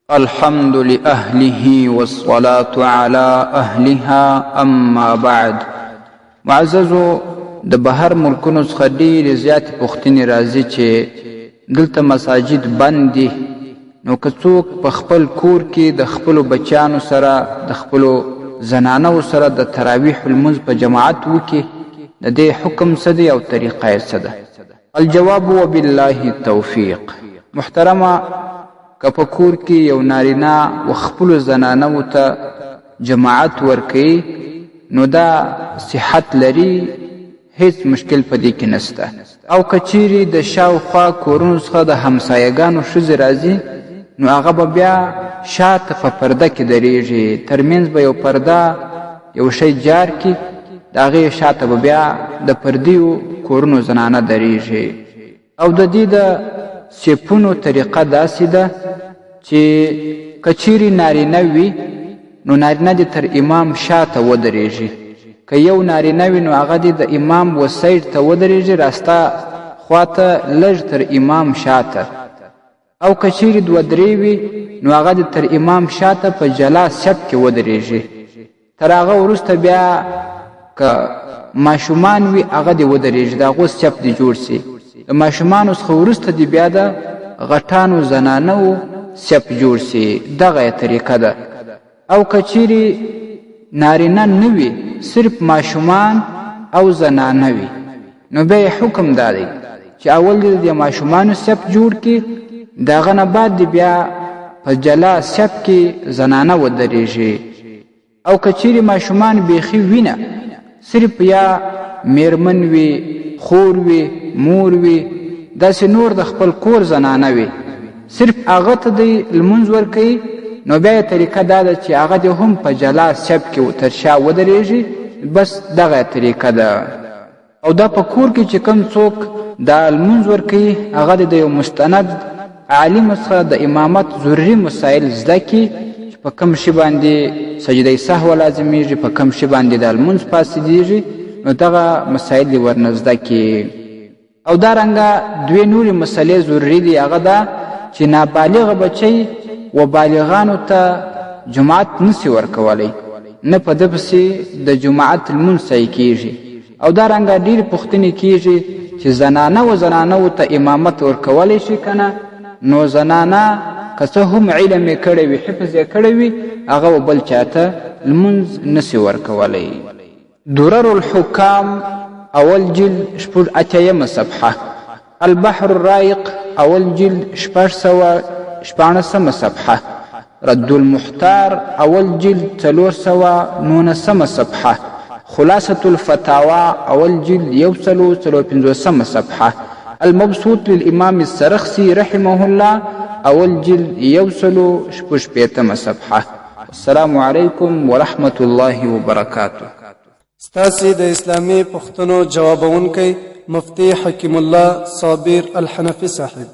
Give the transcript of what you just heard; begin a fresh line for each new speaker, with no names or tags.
الحمد لأهله والصلاة على أهلها اما بعد. معززو د بهر ملکونو څخه ډېرې زیاتې پوښتنې راځي چې دلته مساجد بند دي، نو که څوک په خپل کور کې د خپلو بچیانو سره د خپلو زنانو سره د تراویح لمونځ په جماعت وکړي، د دې حکم څه دی او طریقه یې څه ده؟ الجواب وبالله التوفیق. محترمه، که په کور کې یو نارینه و خپلو زنانو ته جماعت ورکوي نو دا صحت لري، هیڅ مشکل په دې کې نشته. او که چیرې د شاوخوا کورونو څخه د همسایګانو ښځې راځي نو هغه به بیا شاته په پرده کې درېږي، ترمنځ به یو پرده یو شی جار کړي، د هغې شاته به بیا د پردیو کورونو زنانه درېږي. او د دې د سیپونو طریقه داسې ده چې که چیرې نارینه وي نو نارینه دې تر امام شاته ودرېږي، که یو نارینه وي نو هغه دې د امام و سیډ ته ودرېږي، راسته خواته لږ تر امام شاته. او که چیرې دوه درې وي نو هغه دې تر امام شاته په جلا سپ کې ودرېږي. تر هغه وروسته بیا که ماشومان وي هغه دې ودرېږي، د هغو سپ دې جوړ سي. د ماشومانو څخه وروسته دې بیا د غټانو زنانو سپ جوړ سي. دغه طریقه ده. او که چیرې نارینه نه وي، صرف ماشومان او زنانه وي، نو بیا حکم دا دی چې اول دې د ماشومانو سپ جوړ کړي، د هغه نه بعد دې بیا په جلا سپ کې زنانه ودرېږي. او که چیرې ماشومان بیخي وینه، صرف یا میرمن وي، خور وي، مور وي، داسې نور د خپل کور زنانه وي، صرف هغه ته دی لمونځ ورکوي، نو بیا طریقه دا ده چې هغه دې هم په جلا سپ کې تر شا ودرېږي. بس دغه طریقه ده. او دا په کور کې چې کوم څوک دا لمونځ ورکوي هغه د یو مستند عالم څخه د امامت ضروري مسایل زده کړي چې په کوم شي باندې سجده سهو لازمیږي، په کوم شي باندې د لمونځ فاسدېږي، نو دغه مسایل دې ورنه زده کړي. او دارنګه دوې نورې مسلې ضروري دي، هغه ده چې نابالغه بچی و بالغانو ته جماعت نسی ورکولی، نه په ده پسې د جماعت لمونځ صحیح کېږي. او دارنګه ډېرې پوښتنې کېږي چې زنانو ته امامت ورکولی شي که نه، نو زنانه که څه هم علم یې کړی وي، حفظ یې کړی وي، هغه به بل چاته لمونځ نسی ورکولی. درر الحکام اول جلد 88 صفحه. البحر الرائق اول جلد 616 صفحه. رد المحتار اول جلد 419 صفحه. خلاصة الفتاوى اول جلد 153 صفحه. المبسوط للامام السرخسي رحمه الله اول جلد 165 صفحه. السلام علیکم ورحمة الله وبرکاته.
ستاسې د اسلامي پوښتنو جوابونکی مفتی حکیم الله صابر الحنفي صاحب.